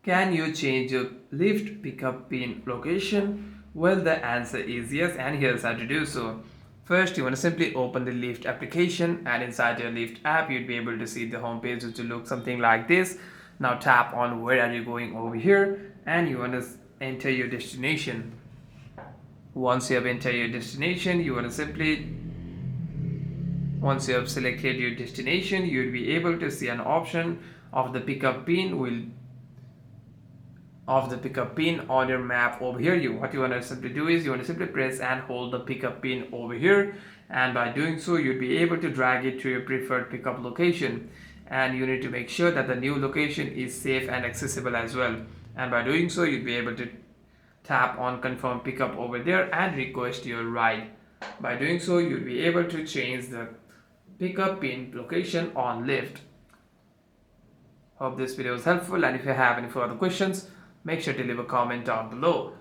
Can you change your Lyft pickup pin location? Well, the answer is yes, and here's how to do so. First, you want to simply open the Lyft application, and inside your Lyft app, you'd be able to see the home page, which will look something like this. Now tap on where are you going over here, and you want to enter your destination. Once you have entered your destination, you want to simply once you have selected your destination, you'll be able to see an option of the pickup pin will of the pickup pin on your map over here. What you want to simply do is you want to simply press and hold the pickup pin over here, and by doing so you'll be able to drag it to your preferred pickup location, and you need to make sure that the new location is safe and accessible as well. And by doing so you'll be able to tap on confirm pickup over there and request your ride. By doing so you'll be able to change the pickup pin location on Lyft. Hope this video was helpful, and if you have any further questions, make sure to leave a comment down below.